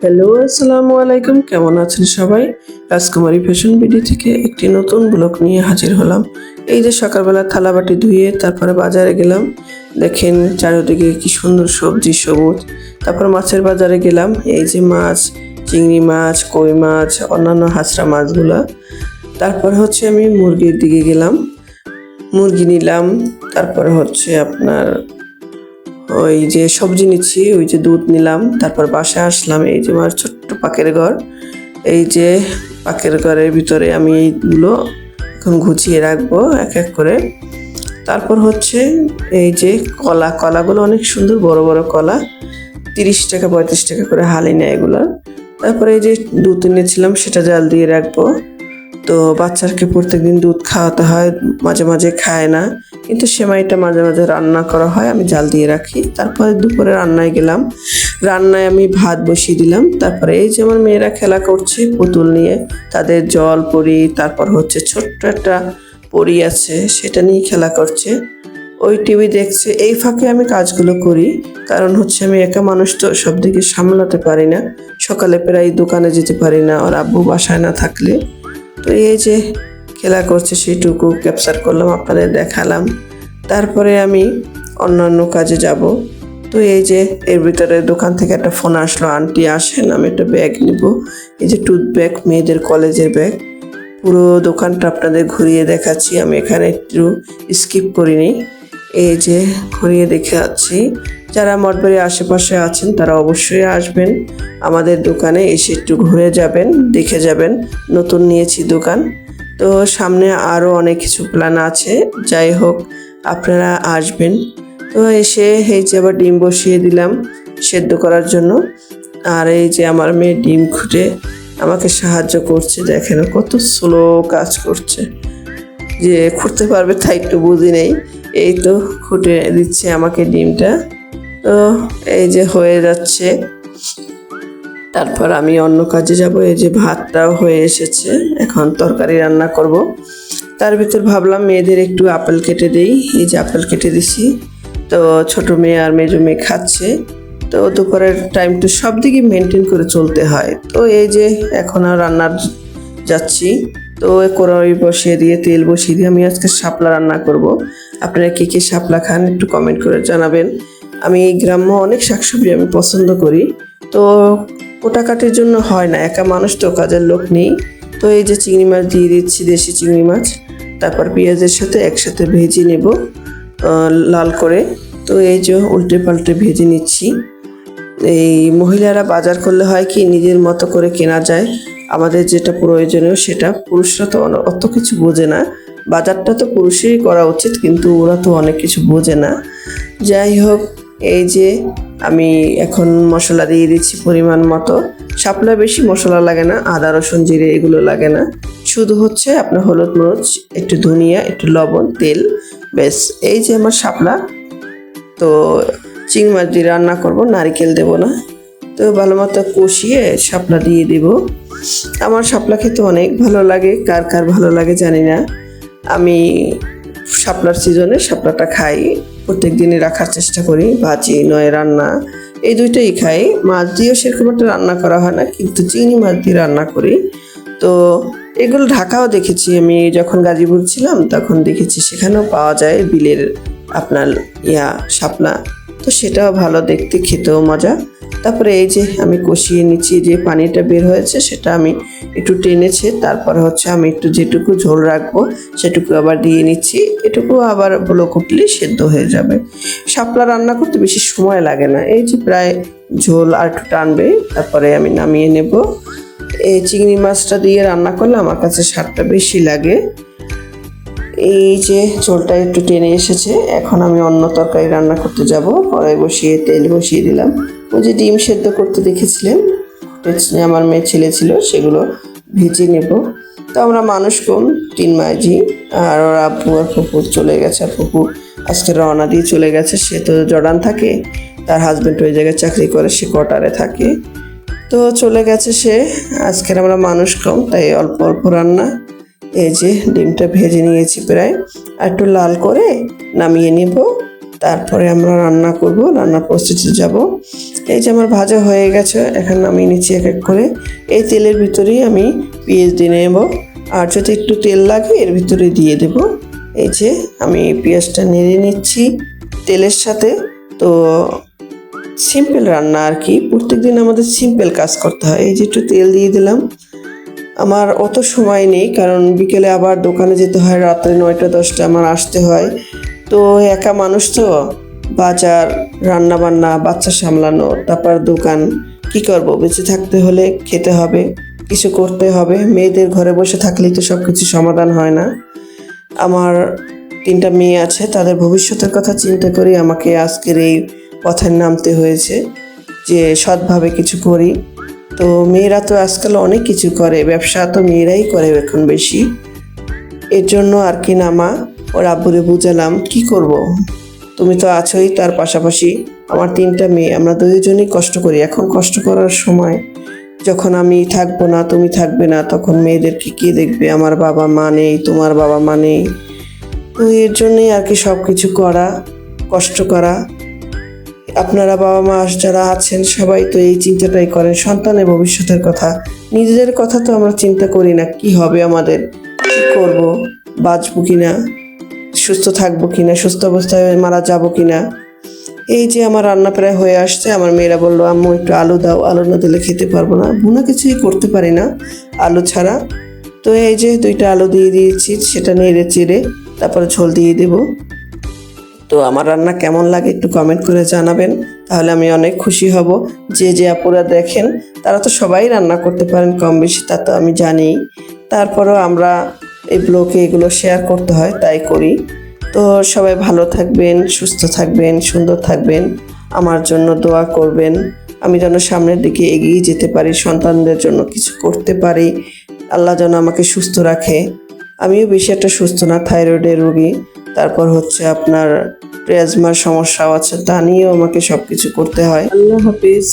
Hello, আসসালামু আলাইকুম। কেমন আছেন সবাই? রাজকুমারী ফ্যাশন বিডি থেকে একটি নতুন ব্লগ নিয়ে হাজির হলাম। এই যে সকালবেলা থালাবাটি ধুয়ে তারপরে বাজারে গেলাম। দেখেন চারিদিকে কি সুন্দর সবজি সবুজ। তারপর মাছের বাজারে গেলাম। এই যে মাছ, চিংড়ি মাছ, কই মাছ, অন্যান্য হাঁসরা মাছগুলা। তারপর হচ্ছে আমি মুরগির দিকে গেলাম, মুরগি নিলাম। তারপরে হচ্ছে আপনার ওই যে সবজি নিচ্ছি, ওই যে দুধ নিলাম। তারপর বাসায় আসলাম। এই যে আমার ছোট্ট পাকের ঘর, এই যে পাকের ঘরের ভিতরে আমি এইগুলো এখন গুছিয়ে রাখবো এক এক করে। তারপর হচ্ছে এই যে কলাগুলো অনেক সুন্দর, বড় বড় কলা, 30 টাকা 35 টাকা করে হালি নেয় এগুলো। তারপরে এই যে দুধ এনেছিলাম, সেটা জাল দিয়ে রাখবো। তো বাচ্চাকে প্রত্যেকদিন দুধ খাওয়াতে হয়, মাঝে মাঝে খায় না, কিন্তু সেমাইটা মাঝে মাঝে রান্না করা হয়, আমি জাল দিয়ে রাখি। তারপরে দুপুরে রান্নায় গেলাম। রান্নায় আমি ভাত বসিয়ে দিলাম। তারপরে এই যে আমার মেয়েরা খেলা করছে পুতুল নিয়ে, তাদের জল পরি, তারপর হচ্ছে ছোট্ট একটা পরি আছে, সেটা নিয়ে খেলা করছে, ওই টিভি দেখছে। এই ফাঁকে আমি কাজগুলো করি, কারণ হচ্ছে আমি একা মানুষ তো সব দিকে সামলাতে পারি না। সকালে প্রায় দোকানে যেতে পারি না ওর আব্বু বাসায় না থাকলে। তো এই যে খেলা করছে, সেটুকু ক্যাপচার করলাম, আপনাদের দেখালাম। তারপরে আমি অন্যান্য কাজে যাব। তো এই যে এর ভিতরে দোকান থেকে একটা ফোন আসলো, আন্টি আসেন, আমি একটা ব্যাগ নিব। এই যে টুথ ব্যাগ, মেয়েদের কলেজের ব্যাগ। পুরো দোকানটা আপনাদের ঘুরিয়ে দেখাচ্ছি, আমি এখানে একটু স্কিপ করিনি। এই যে ঘুরিয়ে দেখাচ্ছি। যারা মঠবাড়ির আশেপাশে আছেন তারা অবশ্যই আসবেন আমাদের দোকানে, এসে একটু ঘুরে যাবেন, দেখে যাবেন। নতুন নিয়েছি দোকান, তো সামনে আরও অনেক কিছু প্ল্যান আছে। যাই হোক, আপনারা আসবেন। তো এসে এই যে আবার ডিম বসিয়ে দিলাম সেদ্ধ করার জন্য। আর এই যে আমার মেয়ে ডিম খুঁটে আমাকে সাহায্য করছে, দেখেন কত স্লো কাজ করছে, যে খুঁড়তে পারবে তাই একটু বুঝি নেই। এই তো খুঁটে দিচ্ছে আমাকে ডিমটা। তো এই যে হয়ে যাচ্ছে। তারপর আমি অন্য কাজে যাব। এই যে ভাতটাও হয়ে এসেছে, এখন তরকারি রান্না করব। তার ভিতর ভাবলাম মেয়েদের একটু আপেল কেটে দিই। এই যে আপেল কেটে দিছি। তো ছোট মেয়ে আর মেজো মেয়ে খাচ্ছে। তো দুপুরের টাইমটা সব দিকে মেনটেন করে চলতে হয়। তো এই যে এখন আর রান্নার যাচ্ছি। তো কড়াই বসিয়ে দিয়ে তেল বসিয়ে দিয়ে আমি আজকে শাপলা রান্না করব। আপনারা কে কে শাপলা খান একটু কমেন্ট করে জানাবেন। আমি গ্রাম্য অনেক শাকসবজি আমি পছন্দ করি। তো কোটাকাটির জন্য হয় না, একা মানুষ তো, কাজের লোক নেই। তো এই যে চিংড়ি মাছ দিয়ে দিচ্ছি, দেশি চিংড়ি মাছ। তারপর পেঁয়াজের সাথে একসাথে ভেজে নেব লাল করে। তো এই যে উল্টে পাল্টে ভেজে নিচ্ছি। এই মহিলারা বাজার করলে হয় কি, নিজের মতো করে কেনা যায়। আমাদের যেটা প্রয়োজনীয় সেটা, পুরুষরা তো অত কিছু বোঝে না। বাজারটা তো পুরুষেরই করা উচিত, কিন্তু ওরা তো অনেক কিছু বোঝে না। যাই হোক, এই যে আমি এখন মশলা দিয়ে দিচ্ছি পরিমাণ মতো। শাপলা বেশি মশলা লাগে না, আদা রসুন জিরে এগুলো লাগে না। শুধু হচ্ছে আপনার হলুদ মরিচ, একটু ধনিয়া, একটু লবণ, তেল, ব্যাস। এই যে আমার শাপলা। তো চিংড়ি মাছ দিয়ে রান্না করব, নারকেল দেব না। তো ভালো মতো কষিয়ে শাপলা দিয়ে দেব। আমার শাপলা খেতে অনেক ভালো লাগে, কার কার ভালো লাগে জানি না। আমি শাপলার সিজনে শাপলাটা খাই, প্রত্যেক দিনই রাখার চেষ্টা করি, ভাজি নয় রান্না, এই দুইটাই খাই। মাছ দিয়েও সেরকম একটা রান্না করা হয় না, কিন্তু চিংড়ি মাছ দিয়ে রান্না করি। তো এগুলো ঢাকাও দেখেছি, আমি যখন গাজীপুর ছিলাম তখন দেখেছি, সেখানেও পাওয়া যায় বিলের আপনার শাপলা। তো সেটাও ভালো দেখতে, খেতেও মজা। তারপরে এই যে আমি কষিয়ে নিচ্ছি, যে পানিটা বের হয়েছে সেটা আমি একটু টেনেছে। তারপরে হচ্ছে আমি একটু যেটুকু ঝোল রাখবো সেটুকু আবার দিয়ে নিচ্ছি। এটুকু আবার ব্লক উঠলে সেদ্ধ হয়ে যাবে। শাপলা রান্না করতে বেশি সময় লাগে না। এই যে প্রায় ঝোল আর একটু টানবে, তারপরে আমি নামিয়ে নেব। এই চিংড়ি মাছটা দিয়ে রান্না করলে আমার কাছে স্বাদটা বেশি লাগে। এই যে ঝোলটা একটু টেনে এসেছে, এখন আমি অন্য তরকারি রান্না করতে যাব। কড়াই বসিয়ে তেল বসিয়ে দিলাম। ওই যে ডিম সেদ্ধ করতে দেখেছিলেন, আমার মেয়ে ছেলে ছিল, সেগুলো ভেজে নেব। তো আমরা মানুষ কম, 3 মাঝি, আর ওর আব্বু আর ফুপু চলে গেছে। আর ফুপু আজকে রওনা দিয়ে চলে গেছে, সে তো জর্ডান থাকে, তার হাজব্যান্ড ওই জায়গায় চাকরি করে, সে কোয়ার্টারে থাকে। তো চলে গেছে সে। আজকের আমরা মানুষ কম, তাই অল্প অল্প রান্না। এই যে ডিমটা ভেজে নিয়েছি প্রায়, আর একটু লাল করে নামিয়ে নেব। তারপরে আমরা রান্না করব, রান্নার প্রস্তুতিতে যাব। এই যে আমার ভাজা হয়ে গেছে, এখন আমি নিচে এক এক করে এই তেলের ভিতরেই আমি পেঁয়াজ দিয়ে নেব, আর যদি একটু তেল লাগে এর ভিতরে দিয়ে দেব। এই যে আমি পেঁয়াজটা নেড়ে নিচ্ছি তেলের সাথে। তো সিম্পল রান্না আর কি, প্রত্যেকদিন আমাদের সিম্পল কাজ করতে হয়। এই যে একটু তেল দিয়ে দিলাম। আমার অত সময় নেই, কারণ বিকেলে আবার দোকানে যেতে হয়, রাত্রে 9টা 10টা আমার আসতে হয়। তো একা মানুষ তো, বাজার, রান্না বান্না, বাচ্চা সামলানো, তারপর দোকান, কি করব, বেঁচে থাকতে হলে খেতে হবে, কিছু করতে হবে। মেয়েদের ঘরে বসে থাকলেই তো সব কিছু সমাধান হয় না। আমার 3টা মেয়ে আছে, তাদের ভবিষ্যতের কথা চিন্তা করে আমাকে আজকের এই পথে নামতে হয়েছে যে সৎভাবে কিছু করি। তো মেয়েরা তো আজকাল অনেক কিছু করে, ব্যবসা তো মেয়েরাই করে এখন বেশি। এর জন্য আর কি নামা। ওর আব্বুরে বুঝালাম, কি করব, তুমি তো আছোই, তার পাশাপাশি আমার 3টা মেয়ে, আমরা দুইজনই কষ্ট করি। এখন কষ্ট করার সময়, যখন আমি থাকবো না, তুমি থাকবে না, তখন মেয়েদেরকে কে দেখবে? আমার বাবা মা নেই, তোমার বাবা মা নেই। তো এর জন্যই আর কি সব কিছু করা, কষ্ট করা। আপনারা বাবা মা যারা আছেন সবাই তো এই চিন্তাটাই করেন, সন্তানের ভবিষ্যতের কথা। নিজেদের কথা তো আমরা চিন্তা করি না, কি হবে আমাদের, কি করব, বাঁচবো কিনা, সুস্থ থাকবো কিনা, সুস্থ অবস্থায় মারা যাবো কিনা। এই যে আমার রান্না প্রায় হয়ে আসছে, আমার মেয়েরা বললো, আম্মু একটু আলু দাও, আলু না দিলে খেতে পারবো না। ভুনা কিছুই করতে পারি না আলু ছাড়া। তো এই যে 2টা আলু দিয়ে দিয়েছি, সেটা নেড়ে চেড়ে তারপরে ঝোল দিয়ে দেবো। তো আমার রান্না কেমন লাগে একটু কমেন্ট করে জানাবেন, তাহলে আমি অনেক খুশি হব। যে যে আপুরা দেখেন তারা তো সবাই রান্না করতে পারেন কম বেশি, তা তো আমি জানি। তারপরেও আমরা এই ব্লগে এগুলো শেয়ার করতে হয়, তাই করি। তো সবাই ভালো থাকবেন, সুস্থ থাকবেন, সুন্দর থাকবেন, আমার জন্য দোয়া করবেন। আমি যেন সামনের দিকে এগিয়ে যেতে পারি, সন্তানদের জন্য কিছু করতে পারি, আল্লাহ যেন আমাকে সুস্থ রাখে। আমিও বেশি একটা সুস্থ না, থাইরয়েডের রোগী, তারপর হচ্ছে আপনার প্লাজমার সমস্যাও আছে, তা নিয়েও আমাকে সব কিছু করতে হয়। আল্লাহ হাফিজ।